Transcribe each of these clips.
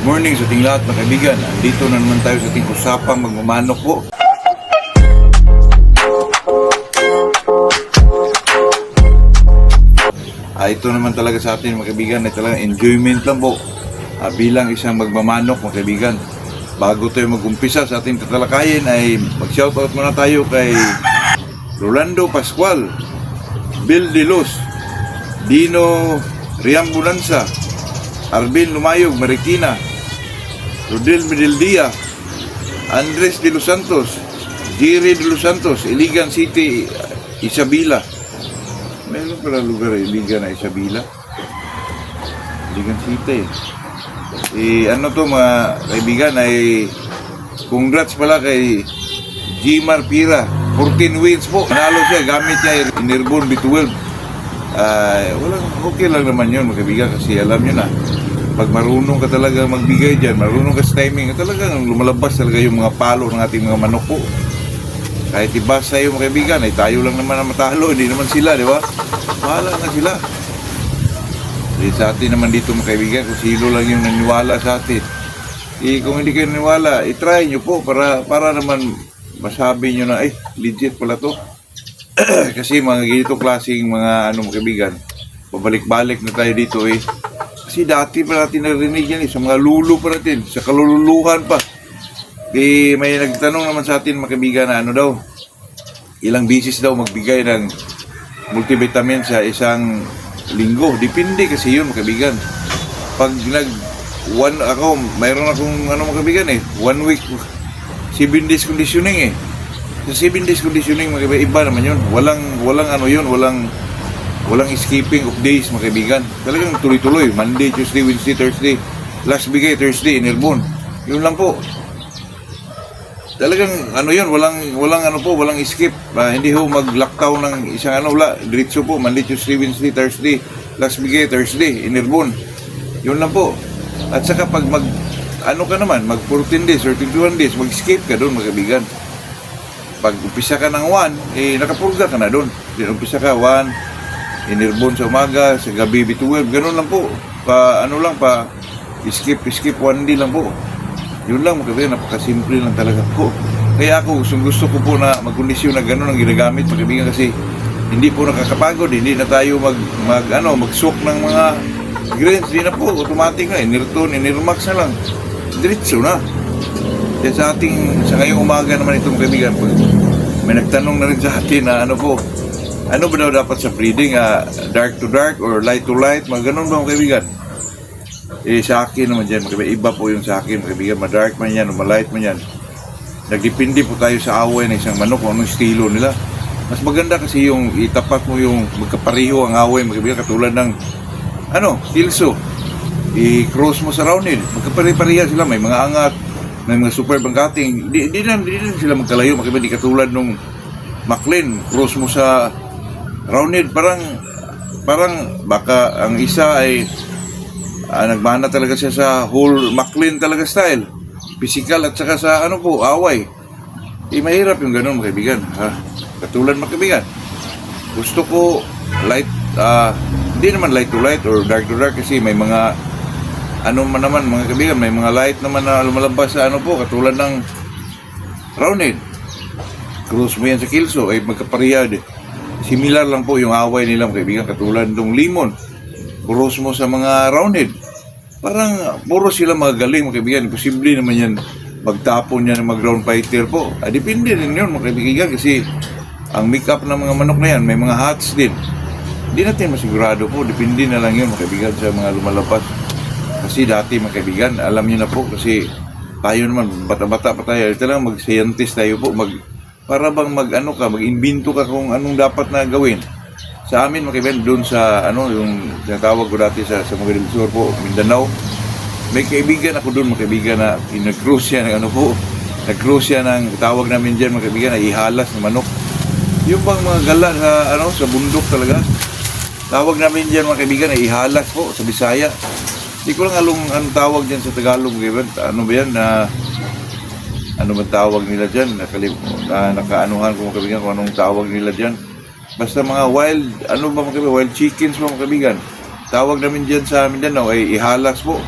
Morning sa ating lahat mga kaibigan. Dito na naman tayo sa ating usapang magmamanok po. Ito naman talaga sa atin mga kaibigan ay talaga enjoyment lang po. Bilang isang magmamanok mga kaibigan. Bago tayo mag-umpisa sa ating tatalakayin ay mag-shoutout muna tayo kay Rolando Pascual, Bill De Los, Dino Riambulanza, Arvin Lumayog Marikina, Rodel Medeldia, Andres de los Santos, Jerry de los Santos, Iligan City, Isabela. Meron pala lugar Iligan na Isabela. Iligan City. Ano to mga kaibigan ay congrats pala kay Jimar Pira, 14 wins po. Nanalo siya, gamit niya Inerbon B12. Walang okay lang naman yun mga kaibigan kasi alam nyo na pag marunong ka talaga magbigay dyan, marunong ka sa timing, talagang lumalabas talaga yung mga palo ng ating mga manok po. Kahit iba sa'yo mga kaibigan ay tayo lang naman ang matalo, hindi naman sila, di ba? Bahala na sila. Sa atin naman dito mga kaibigan, kung sino lang yung naniwala sa atin, kung hindi kayo naniwala, try nyo po para naman masabi nyo na legit pala to. Kasi mga ganito klaseng mga mga kaibigan, pabalik-balik na tayo dito kasi dati pa natin narinig yan sa mga lulo pa natin, sa kalululuhan pa. May nagtanong naman sa atin mga kaibigan na daw, ilang bisis daw magbigay ng multivitamin sa isang linggo. Depende kasi yun mga kaibigan. Pag mayroon akong mga kaibigan 1 week 7 days conditioning sa 7 days conditioning mga kaibigan, iba naman yun. Walang skipping of days mga kaibigan. Talagang tuloy-tuloy, Monday, Tuesday, Wednesday, Thursday, last bigay Thursday, Inerbon. Yun lang po. Talagang walang skip. Hindi ho mag-lockdown ng isang wala. Diretso po, Monday, Tuesday, Wednesday, Thursday, last bigay Thursday, Inerbon. Yun lang po. At saka pag mag 14 days or 21 days, mag-skip ka doon mga kaibigan. Pag umpisa ka ng 1, nakapurga ka na doon. Umpisa ka 1, Inerbon sa umaga, sa gabi B12, ganun lang po. Skip 1 day lang po. Yun lang mga kaibigan, napakasimple lang talaga po. Kaya ako, gusto ko po na magkondisyon na gano'n ang ginagamit mga kaibigan kasi hindi po nakakapagod, hindi na tayo mag-soak ng mga grains, hindi na po, automatic na, Inerton, Inermax na lang. Diretso na. Kaya sa ngayong umaga naman itong kaibigan, may nagtanong na rin sa atin na ano ba daw dapat sa breeding, dark to dark or light to light, mga ganun ba mga kaibigan? Sa akin naman dyan, iba po yung sa akin mga kaibigan, ma-dark man yan o ma-light man yan. Nagdepende po tayo sa away ng isang manok kung anong estilo nila. Mas maganda kasi yung itapat mo yung magkapareho ang away mga kaibigan, katulad ng Tilso. I-cross mo sa roundhead, magkapare-pareha sila, may mga angat, may mga super bangkating, di na sila magkalayo mga kaibigan, di katulad nung Maclean, cross mo sa roundhead, parang baka ang isa ay nagmana talaga siya sa whole Maclean talaga style, physical at saka sa away. Mahirap yung ganun mga kaibigan. Katulad mga kaibigan, gusto ko light, hindi naman light to light or dark to dark kasi may mga naman mga kaibigan, may mga light naman na lumalabas sa katulad ng roundhead. Cross mo yan sa Kilso ay magkapareha din. Similar lang po yung away nila mga kaibigan, katulad ng Limon. Cross mo sa mga roundhead. Parang puro sila magagaling mga kaibigan. Posible naman yan magtapon yan ng mag-ground fighter po. Depende rin yun mga kaibigan kasi ang make-up ng mga manok na yan, may mga hats din. Hindi natin masigurado po. Depende na lang yun mga kaibigan sa mga lumalabas. Kasi dati mga kaibigan, alam nyo na po kasi tayo naman, bata-bata pa tayo. Ito lang, mag-scientist tayo po. Para bang mag-invento ka kung anong dapat na gawin. Sa amin mga kaibigan, doon sa yung tinatawag ko dati sa Samora del Sur po, Mindanao. May kaibigan ako doon mga kaibigan na nag-cruise siya ng nag-cruise siya ng tawag namin dyan mga kaibigan na ihalas ng manok. Yung bang mga gala sa bundok talaga. Tawag namin dyan mga kaibigan na ihalas po sa Bisaya. Hindi ko lang anong tawag dyan sa Tagalog mga kaibigan. Ano ba yan ano ba tawag nila dyan? Nakaanuhan ko mga kaibigan kung anong tawag nila dyan. Basta mga wild, mga kaibigan? Wild chickens mga kaibigan. Tawag namin dyan sa Mindanao ay ihalas po.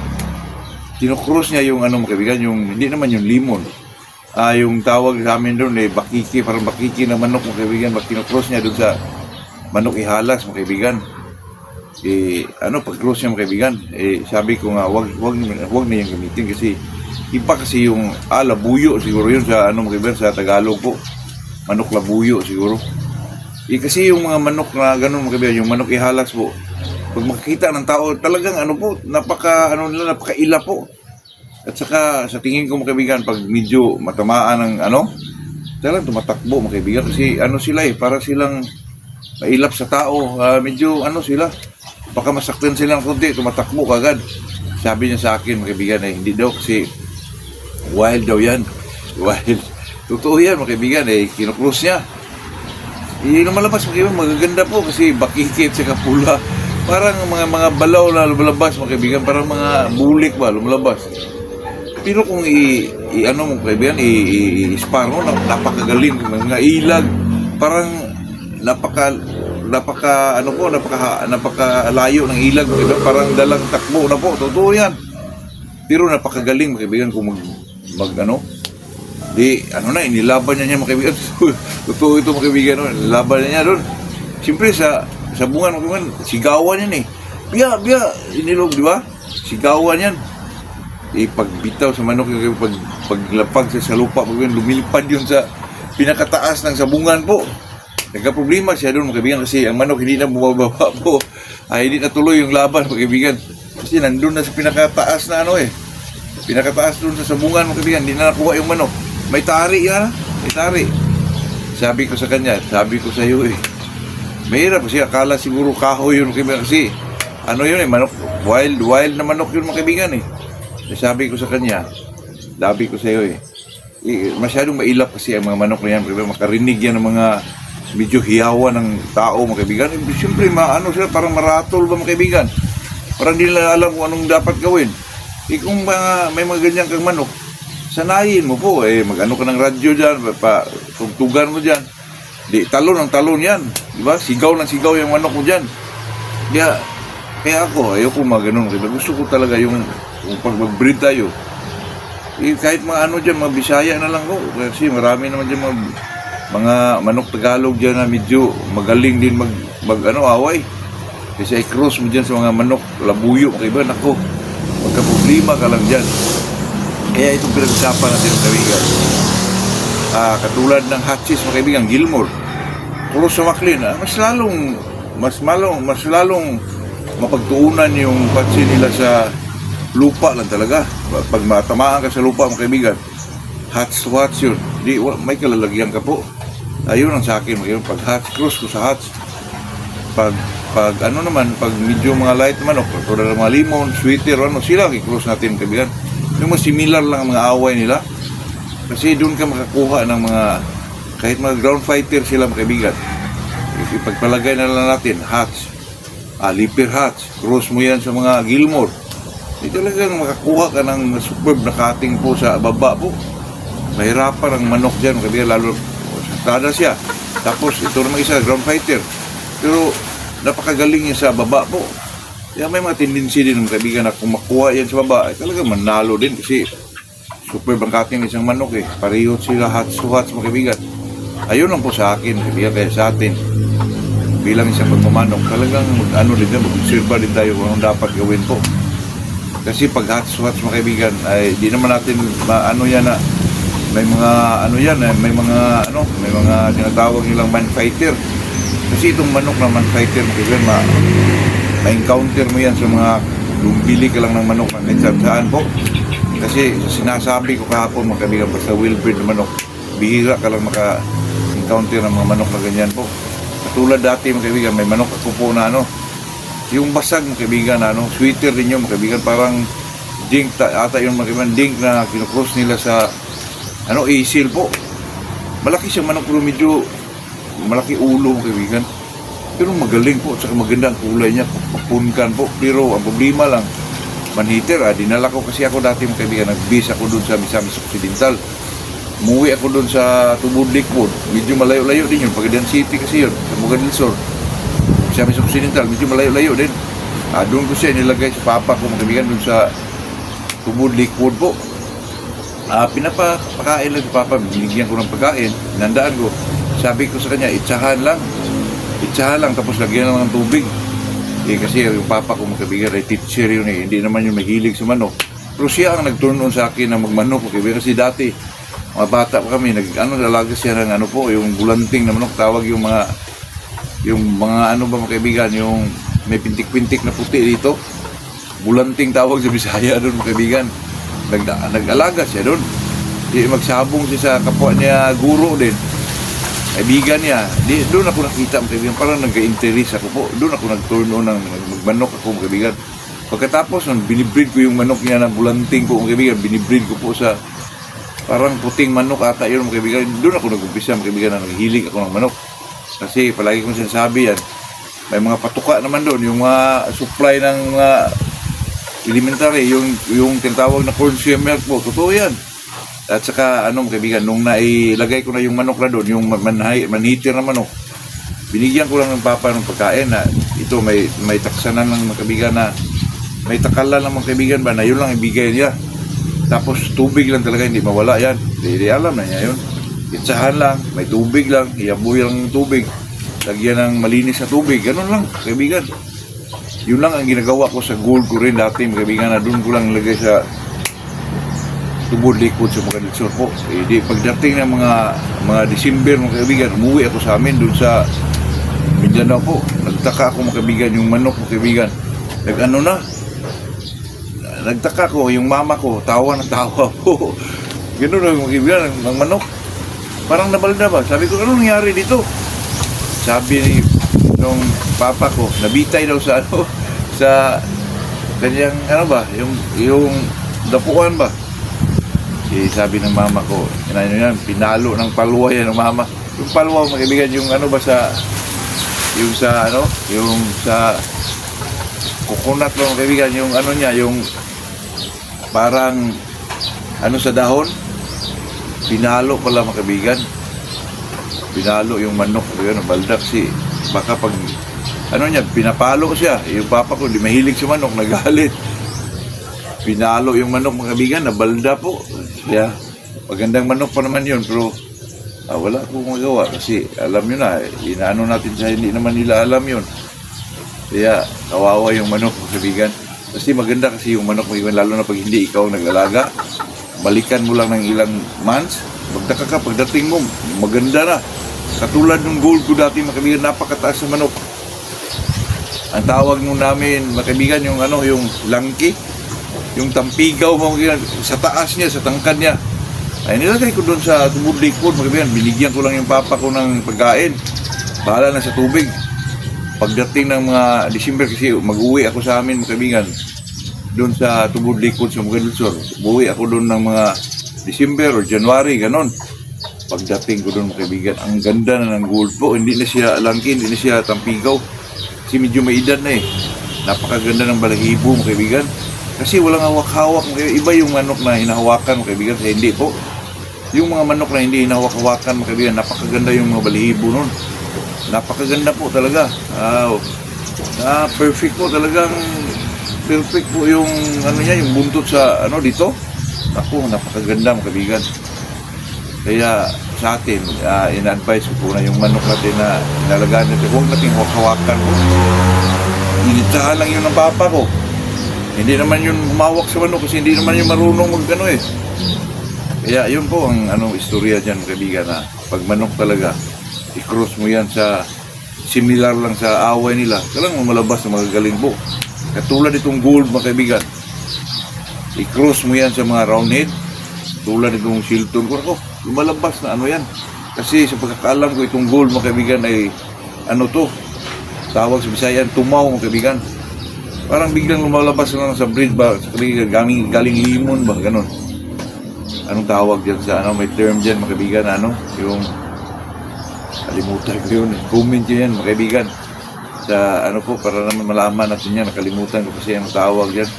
kinocross niya yung ano mga kaibigan, yung hindi naman yung limon. Yung tawag sa amin doon bakiki, parang bakiki na manok mga kaibigan, kinocross niya doon sa manok ihalas mga kaibigan. Pag-cross niya mga kaibigan, sabi ko nga, wag na yung gamitin kasi iba kasi yung labuyo siguro yun sa mga kaibigan, sa Tagalog po. Manok labuyo siguro. Kasi yung mga manok na ganun mga kaibigan, yung manok ihalas po, pag makikita ng tao, talagang napakaila po. At saka sa tingin ko mga kaibigan, pag medyo matamaan ng talagang tumatakbo mga kaibigan kasi sila para silang mailap sa tao, medyo sila, baka masaktan sila ng konti, tumatakbo kagad. Sabi niya sa akin mga kaibigan, hindi daw kasi wild daw yan. Wild. Totoo yan mga kaibigan, kinocross niya. Lumalabas mga kaibigan, magaganda po kasi bakikit sa kapula. Parang mga balaw na lumalabas mga kaibigan, parang mga bulik ba lumalabas. Pero kung mga kaibigan, i-spar mo, napakagaling, mga ilag, parang napakalayo ng ilag, mga kaibigan, parang dalang takbo na po, totoo yan. Pero napakagaling mga kaibigan kung inilaban niya mga kaibigan. Totoo ito mga kaibigan, inilaban niya doon. Siyempre sa bungan mga kaibigan, sigawan yan Biya, inilog, di ba? Sigawan yan. Pagbitaw sa manok, paglapag sa lupa, lumilipad yun sa pinakataas ng sabungan po. Nagka-problema siya doon mga kaibigan kasi ang manok hindi na bumababa po. Hindi na tuloy yung laban mga kaibigan. Kasi nandun na sa pinakataas na pinakataas doon sa sabungan mga kaibigan, hindi na nakuha yung manok. May tari yan, may tari. Sabi ko sa kanya, sabi ko sa iyo mahirap kasi akala siguro kahoy yun mga kaibigan kasi manok, wild na manok yun mga kaibigan Sabi ko sa kanya, sabi ko sa iyo masyadong mailap kasi ang mga manok na yan, makarinig yan ng mga medyo hiyawan ng tao mga kaibigan. Siyempre sila parang maratol ba mga kaibigan, parang hindi nila alam kung anong dapat gawin. Kung may mga ganyan kang manok, sanayin mo po ka ng radyo dyan, tugtugan mo dyan, talon ang talon yan, di ba? Sigaw ng sigaw yung manok mo dyan. Kaya ako ayoko ganun, gusto ko talaga yung pag mag-breed tayo, kahit mga dyan, mga Bisaya na lang ko. Kasi marami naman dyan mga manok Tagalog dyan na medyo magaling din away. Kasi i-cross mo dyan sa mga manok labuyo, kaiba, nako, magka-problema ka lang dyan. Kaya itong pinag-usapan natin ng kaibigan. Katulad ng Hatchis, mga kaibigan, Gilmore, cross sa Maclean, mas lalong mapagtuunan yung patsi nila sa lupa lang talaga. Pag matamaan ka sa lupa mga kaibigan, hatch to hatch yun, may kalalagyan ka po. Ayun ang sa akin, pag hatch, cross ko sa hatch. Pag medyo mga light manok, tulad ng mga limon, sweeter, sila i-cross natin kaibigan. Yung mas similar lang ang mga away nila kasi doon ka makakuha ng mga, kahit mga ground fighter sila mga kaibigan. Ipagpalagay na lang natin hatch, Liper hatch, cross mo yan sa mga Gilmore, talagang makakuha ka ng superb na cutting po sa baba po. Mahirapan ang manok dyan, lalo tada siya. Tapos ito naman isa, ground fighter, pero napakagaling niya sa baba po. Kaya may mga tendency din mga kaibigan na kung makuha yan sa baba, talagang manalo din kasi superb ang cutting isang manok Pareho sila hats to hats mga kaibigan. Ayun lang po sa akin kaibigan, kaya sa atin bilang isang pagmamanok, talagang mag-observe din tayo kung anong dapat gawin po. Kasi pag hats mga kaibigan, ay di naman natin yan na may mga may mga tinatawag nilang man fighter. Kasi itong manok na man fighter mga kaibigan, ma-encounter mo yan sa mga lumbili ka lang ng manok na saan po. Kasi sinasabi ko kahapon mga kaibigan, basta well-bred na manok, bihira ka lang maka-encounter ng mga manok na ganyan po. Katulad dati mga kaibigan, may manok ako po na yung basag mga kaibigan, sweeter din yun mga kaibigan, parang dink ata yung mga kaibigan, dink na kinocross nila sa isil po. Malaki siyang manok pero medyo malaki ulo mga kaibigan, pero magaling po, saka maganda ang kulay niya, papunkan po. Pero ang problema lang, manhiter, dinala ko kasi ako dati mga kaibigan, nag-base ako doon sa Misamis Occidental. Umuwi ako doon sa Tubod Lakewood, medyo malayo-layo din yun, Pagadian City kasi yun, sa Bugan del Sur. Misamis Occidental, medyo malayo-layo din. Doon ko siya nilagay sa papa ko mga kaibigan, doon sa tubod liquid po. Pinapakain lang si Papa, binigyan ko ng pagkain, nandaan ko. Sabi ko sa kanya, itsahan lang, tapos lagyan lang ng tubig. Kasi yung Papa ko magkabigan ay teacher yun hindi naman yung mahilig sa manok. Pero siya ang nag-turn on sa akin na magmanok, kasi dati, mga bata pa kami, nalaga siya ng yung bulanting na manok, tawag yung mga mga kaibigan, yung may pintik-pintik na puti dito. Bulanting tawag sa Bisaya doon, mga kaibigan. Nag-alaga siya doon. Magsabong siya sa kapwa niya, guro din. Kaibigan niya. Doon ako nakita, mga kaibigan. Parang nag-interest ako po. Doon ako nag-turn on ng magmanok ako, mga kaibigan. Pagkatapos, binibreed ko yung manok niya na bulanting ko, mga kaibigan. Binibreed ko po sa parang puting manok ata yun, mga kaibigan. Doon ako nag-umpisa, mga kaibigan, na naghilig ako ng manok. Kasi palagi kong sinasabi yan, may mga patuka naman doon, yung mga supply ng mga elementary, yung tinatawag na consumer milk po, totoo yan. At saka, mga kaibigan, nung nailagay ko na yung manok na doon, yung manhitir na manok, binigyan ko lang ng Papa ng pagkain na ito, may taksanan ng mga kaibigan na, may takalan ng mga kaibigan ba, na yun lang ibigay niya. Tapos tubig lang talaga, hindi mawala yan. Hindi alam na niya yun. Itsahan lang, may tubig lang, iyaboy lang ng tubig. Lagyan ng malinis na tubig, ganun lang, kaibigan. Yun lang ang ginagawa ko sa gold ko rin dati, mga kaibigan, na doon ko lang lagay sa tubod liquid sa mga ditsor po. Pagdating ng mga December, mga kaibigan, umuwi ako sa amin doon sa Mindanao po. Nagtaka ako, mga kaibigan, yung manok, mga kaibigan. Nagtaka ko, yung mama ko, tawa na tawa po. Ganun lang, mga kaibigan, ang manok. Parang nabalda ba? Sabi ko, ano nangyari dito? Sabi ni nung Papa ko, nabitay daw sa sa kanyang yung dapuan ba? Sabi ng mama ko, yan, pinalo ng palwa yan ng mama. Yung palwa, mga kaibigan, yung yung sa coconut lang, mga kaibigan, yung niya, yung parang sa dahon, pinalo pala, mga kaibigan. Pinalo yung manok, baldak baka pag pinapalo siya, yung Papa ko, di mahilig sa manok, nagalit. Pinalo yung manok, mga kaibigan, nabalda po. Kaya, magandang manok pa naman yun, pero wala akong magawa kasi alam nyo na, inaano natin sa hindi naman nila alam yun. Kaya, kawawa yung manok, mga kaibigan. Kasi maganda kasi yung manok, mga kaibigan, lalo na pag hindi ikaw nag-alaga, balikan mo lang ng ilang months, magtaka ka, pagdating mo, maganda na. Katulad ng gold ko dati, mga kaibigan, napakataas na manok. Ang tawag nung namin, mga kaibigan, yung yung langki, yung tampigaw, mga kaibigan, sa taas niya, sa tangkad niya. Ay, nilagay ko doon sa tubod liquid, mga kaibigan, binigyan ko lang yung Papa ko ng pagkain. Bahala na sa tubig. Pagdating ng mga December, kasi mag-uwi ako sa amin, mga kaibigan, doon sa tubod liquid sa Mugadulsor. Uwi ako doon ng mga December or January, ganon. Pagdating ko doon, mga kaibigan, ang ganda na ng gold po. Hindi na siya langkin, hindi na siya tampigaw. Kasi medyo may edad na Napakaganda ng balahibo, mga kaibigan. Kasi walang hawak-hawak. Iba yung manok na hinahawakan, mga kaibigan. Kasi hindi po. Yung mga manok na hindi hinahawak-hawakan, mga kaibigan, napakaganda yung mga balahibo nun. Napakaganda po talaga. Perfect po talagang. Perfect po yung yung buntot sa dito. Ako, napakaganda, mga kaibigan. Kaya sa atin, in-advise ko po na yung manok natin na inalagaan natin, huwag natin hawakan po. Initsahan lang yun ng Papa ko. Hindi naman yun umawak sa manok kasi hindi naman yun marunong Kaya yun po ang istorya dyan, kaibigan, na pag manok talaga, i-cross mo yan sa similar lang sa away nila, kailangan malabas na magagaling po. Katulad itong gold, mga kaibigan, i-cross mo yan sa mga roundhead, tulad itong Shilton ko, lumalabas na yan. Kasi sa pagkakaalam ko, itong gold, mga kaibigan, ay tawag sa Bisayan, tumaw, mga kaibigan. Parang biglang lumalabas na lang sa breed ba, sa kaibigan, galing limon ba, ganun. Anong tawag dyan sa, may term dyan, mga kaibigan, yung, kalimutan ko yun, comment yun yan, mga kaibigan. Sa, po, para naman malaman natin yan, nakalimutan ko kasi ang tawag dyan.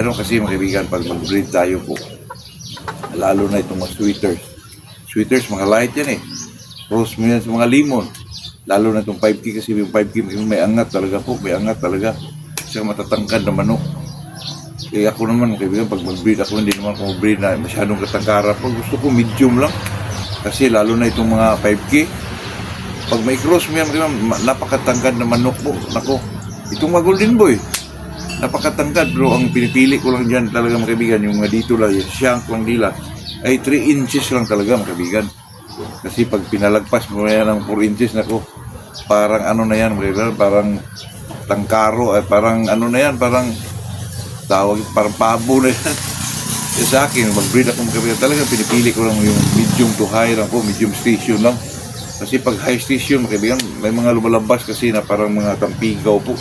Kasi, mga kaibigan, pag mag-breed tayo po, lalo na itong mga sweeters, mga light yan cross mo yan sa mga limon, lalo na itong 5K kasi yung 5K may angat talaga po, may angat talaga, siya matatangkad na manok. Eh ako naman, kaibigan, pag mag-breed ako, hindi naman ako mag-breed na masyadong katangkara po. Gusto ko medium lang. Kasi lalo na itong mga 5K. Pag may cross mo yan, kaibigan, napakatangkad na manok po. Nako, itong mga Golden Boy, napakatangkad. Pero ang pinipili ko lang dyan talaga, mga kaibigan, yung mga dito lang, yung shank lang nila, ay 3 inches lang talaga, mga kaibigan. Kasi pag pinalagpas mo yan ng 4 inches, nako, parang ano na yan, mga kaibigan, parang tangkaro, ay parang ano na yan, parang tawag, parang pabo na yan. Eh, sa akin, mag-breed ako mga kaibigan, talagang pinipili ko lang yung medium to high lang po, medium station lang. Kasi pag high station, mga kaibigan, may mga lumalabas kasi na parang mga tampigaw po.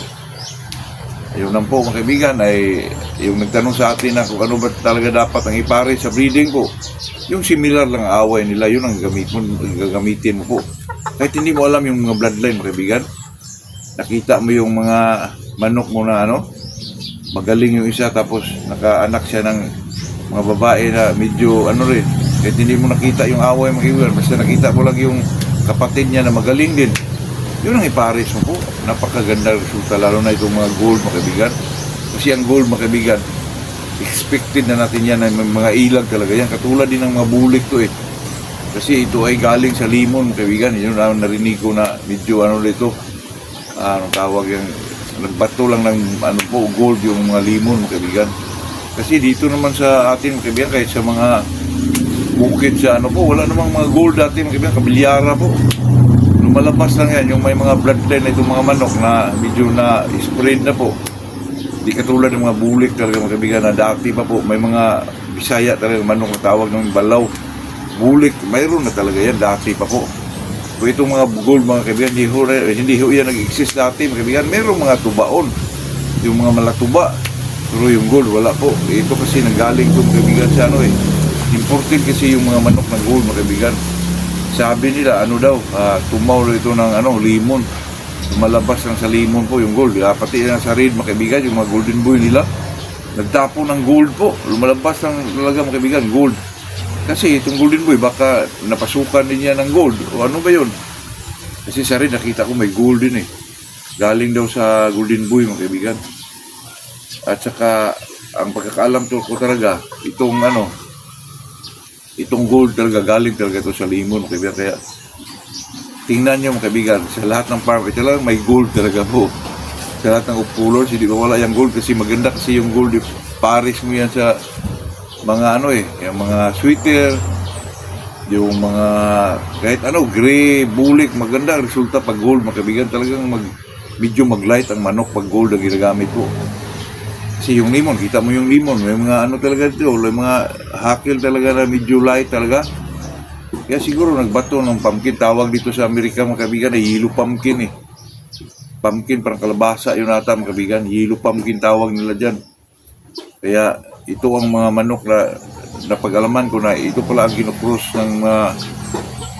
Ayun lang po mga kaibigan, ay yung nagtanong sa atin na kung ano ba talaga dapat ang ipare sa breeding po. Yung similar lang ang away nila, yun ang gagamitin mo po. Kahit hindi mo alam yung mga bloodline mga kaibigan, nakita mo yung mga manok mo na ano, magaling yung isa tapos nakaanak siya ng mga babae na medyo ano rin, kahit hindi mo nakita yung away mga kaibigan, basta nakita mo lang yung kapatid niya na magaling din, yun ang ipares mo po. Napakaganda resulta, lalo na itong mga gold mga kaibigan. Kasi ang gold mga kaibigan, expected na natin yan na may mga ilag talaga yan, katulad din ng mga bulik to eh. Kasi ito ay galing sa limon mga kaibigan, yun ang narinig ko na medyo ano dito, anong tawag yung nagbato lang ng ano po, gold yung mga limon mga kaibigan. Kasi dito naman sa atin mga kaibigan, kahit sa mga bukid sa ano po, wala namang mga gold dati mga kaibigan, kabilyara po. Lumalabas lang yan yung may mga bloodline na itong mga manok na medyo na spread na po. Di katulad ng mga bulik talaga mga kaibigan na dati pa po, may mga Bisaya talaga manok na tawag ng balaw. Bulik, mayroon na talaga yan dati pa po. So itong mga gold mga kaibigan, hindi ho yan nag-exist dati mga kaibigan. Merong mga tubaon, yung mga malatuba. Pero yung gold, wala po. Ito kasi nanggaling itong kaibigan sa ano eh. Imported kasi yung mga manok na gold mga kaibigan. Sabi nila, ano daw, tumaw ito ng ano, limon. Malabas lang sa limon po yung gold. Pati na sa red mga kaibigan, yung mga golden boy nila. Nagtapo ng gold po. Lumalabas lang talaga mga kaibigan, gold. Kasi itong golden boy, baka napasukan din niya ng gold. O ano ba yun? Kasi sa red, nakita ko may gold din eh. Galing daw sa golden boy mga kaibigan. At saka, ang pagkakaalam ko talaga, itong ano, itong gold talaga, galing talaga ito sa limon mga kaibigan. Kaya, tingnan nyo mga kaibigan, sa lahat ng farm, ito lang may gold talaga po. Sa lahat ng upulors, hindi ko wala yung gold kasi maganda kasi yung gold, pares mo yan sa mga ano eh, yung mga sweater, yung mga kahit ano, gray, bulik, maganda ang resulta pag gold mga kaibigan. Talagang medyo mag-light ang manok pag gold ang ginagamit po. Kasi yung limon, kita mo yung limon, may mga ano talaga dito, may mga hakil talaga na medyo light talaga. Kaya siguro nagbato ng pumpkin, tawag dito sa Amerika mga kaibigan ay yellow pumpkin eh. Pumpkin, parang kalabasa yun ata mga kaibigan, yellow pumpkin tawag nila dyan. Kaya ito ang mga manok na napag-alaman ko na ito pala ang kinocross ng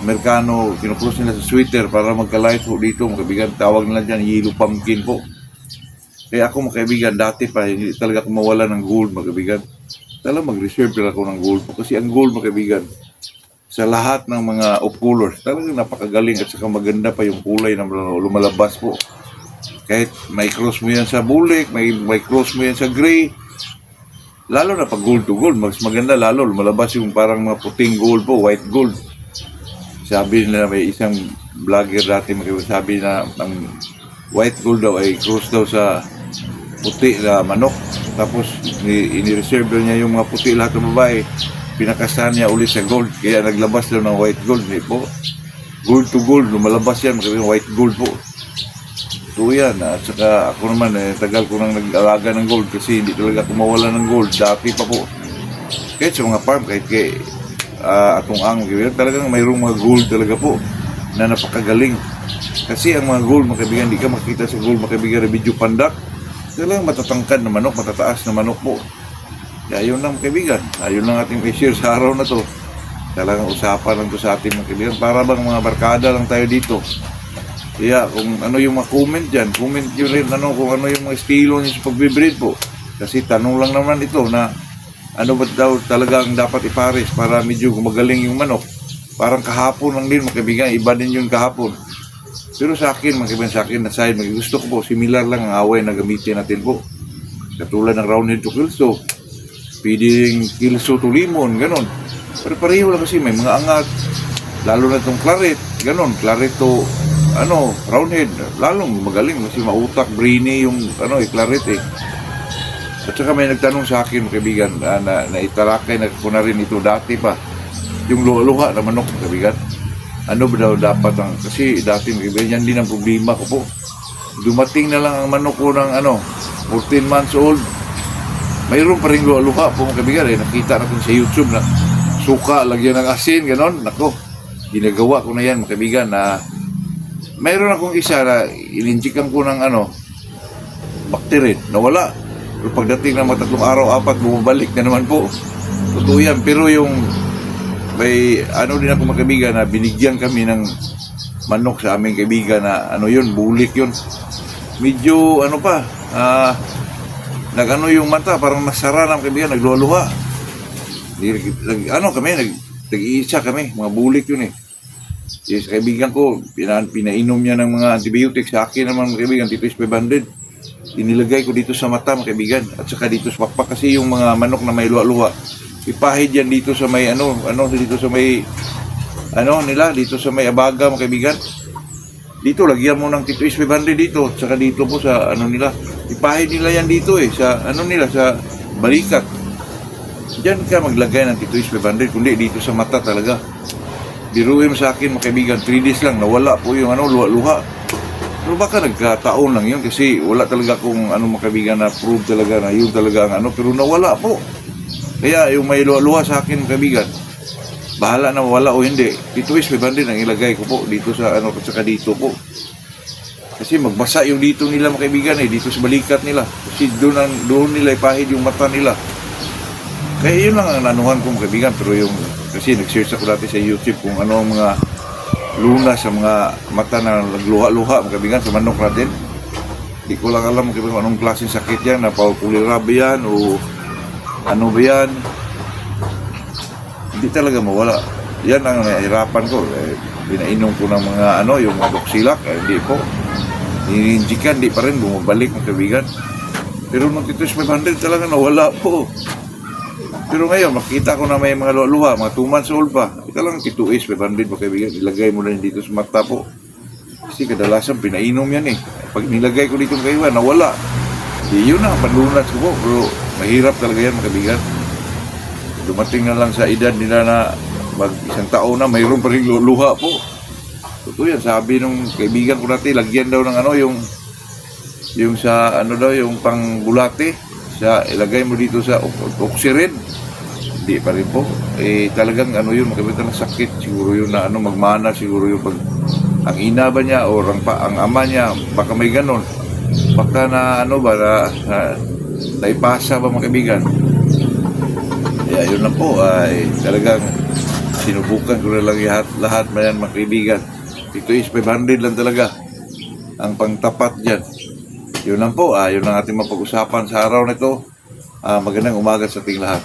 Amerikano, kinocross nila sa sweater para magka-light po dito mga kaibigan, tawag nila dyan yellow pumpkin po. Kaya ako mga kaibigan, dati pa hindi talaga ako mawala ng gold mga kaibigan. Talagang mag-reserve talaga ako ng gold po kasi ang gold mga kaibigan sa lahat ng mga off-colors talagang napakagaling at saka maganda pa yung kulay na lumalabas po. Kahit may cross mo yan sa bulik, may cross mo yan sa gray, lalo na pag gold to gold, mas maganda lalo, lumalabas yung parang mga puting gold po, white gold. Sabi nila, may isang vlogger dati sabi na ang white gold daw ay cross daw sa puti na manok. Tapos ini-reserve daw niya yung mga puti lahat ng babae, pinakasahan niya ulit sa gold, kaya naglabas daw ng white gold. Hindi po, gold to gold, lumalabas yan, white gold po. Ito yan, at saka ako naman tagal ko nang nag-alaga ng gold kasi hindi talaga ako mawala ng gold dati pa po. Kahit sa mga farm, kahit kay atong ang talagang mayroong mga gold talaga po na napakagaling. Kasi ang mga gold mga kaibigan, hindi ka makita sa gold mga kaibigan na medyo pandak, talagang matatangkad na manok, matataas na manok po. Kaya yun lang mga kaibigan, ayun lang ating i-share sa araw na to. Talagang usapan lang to sa ating mga kaibigan, para bang mga barkada lang tayo dito. Kaya kung ano yung mga comment dyan, comment nyo rin ano, kung ano yung mga estilo nyo sa pag-breed po. Kasi tanong lang naman ito na ano ba daw talaga ang dapat ipares para medyo gumagaling yung manok. Parang kahapon lang din mga kaibigan, iba din yung kahapon. Pero sa akin, mga kaibigan, sa akin na side, gusto ko po, similar lang ang away na gamitin natin po. katulad ng roundhead to kilso, pwedeng kilso to limon, ganon. Pero pareho lang kasi may mga angat, lalo na itong claret, ganon, claret to roundhead, lalong magaling kasi mautak, brainy yung claret eh. At saka may nagtanong sa akin, kaibigan, na italakay na ko na rin ito dati pa, yung luha-luha na manok, kaibigan. Ano ba daw dapat kasi dati, kaibigan, yan din ang problema ko po. Dumating na lang ang manok ko ng 14 months old, mayroon pa rin luha-luha po, kaibigan, nakita natin sa YouTube na suka, lagyan ng asin, ganon, nako, ginagawa ko na yan, kaibigan, na mayroon akong isa na ilinjikan ko ng bacteria, nawala. Pero pagdating ng matatlong araw, 4, bumabalik na naman po. Totoo yan. Pero yung may din ako mga kaibigan na binigyan kami ng manok sa aming kaibigan na yun, bulik yun. Medyo yung mata, parang nasara ng kaibigan, nagluluha. Nag-iisa kami, mga bulik yun eh. Yes, kaibigan ko, pinainom niya ng mga antibiotics. Sa akin naman mga kaibigan, dito is 500. Inilagay ko dito sa mata mga kaibigan, at saka dito sa pakpak, kasi yung mga manok na may luha-luha, ipahid yan dito sa may dito sa may dito sa may abaga mga kaibigan. Dito lagyan mo ng Tito is 500 dito, at saka dito po sa nila, ipahid nila yan dito sa nila, sa balikat. Diyan ka maglagay ng Tito is 500, kundi dito sa mata talaga. Biruin mo sa akin mga kaibigan, 3 days lang nawala po yung luha-luha. Pero baka nagkataon lang yun kasi wala talaga kung mga kaibigan na prove talaga na yun talaga ang pero nawala po. Kaya yung may luha-luha sa akin mga kaibigan, bahala na mawala o hindi. Dito is 500 ang ilagay ko po dito sa at saka dito po. Kasi magbasa yung dito nila mga kaibigan dito sa balikat nila. Kasi doon nila ipahid yung mata nila. Kaya yun lang ang nanuhan ko mga kaibigan. Pero yung kasi nag-search ako dati sa YouTube kung ano ang mga luna sa mga mata na nagluha-luha mga kaibigan sa manok natin. Hindi ko lang alam mga kaibigan anong klaseng sakit yan, na paukulira ba yan o ano ba yan. Hindi talaga mawala. Yan ang nahirapan ko. Pinainom ko ng mga yung mga doksilak, hindi po. Nininjikan, di pa rin bumabalik mga kaibigan. Pero nung Tito is 500 talaga nawala po. Pero ngayon, makita ko na may mga luha, mga 2 months old pa. Ito lang Tito is 500 mga kaibigan. Ilagay mo na dito sa mata po. Kasi kadalasan pinainom yan Pag nilagay ko dito mga kaibigan, nawala. Yun na, panlunas ko po. Pero mahirap talaga yan mga kaibigan. Dumating na lang sa edad nila na mag-1 taon na, mayroon pa rin luha po. Totoo yan, sabi nung kaibigan ko natin, lagyan daw ng yung sa yung pangbulate, ilagay mo dito sa oxyred. Hindi pa rin po. Talagang yun, magkabita ng sakit. Siguro yun na magmana, siguro yung pag ang ina ba niya o ang ama niya, baka may ganon. Baka na naipasa ba mga kaibigan. Kaya yun lang po, talagang sinubukan ko na lang lahat na yan mga kaibigan. Ito is 500 lang talaga ang pangtapat dyan. Yun lang po, yun ang ating mapag-usapan sa araw na ito. Magandang umaga sa ating lahat.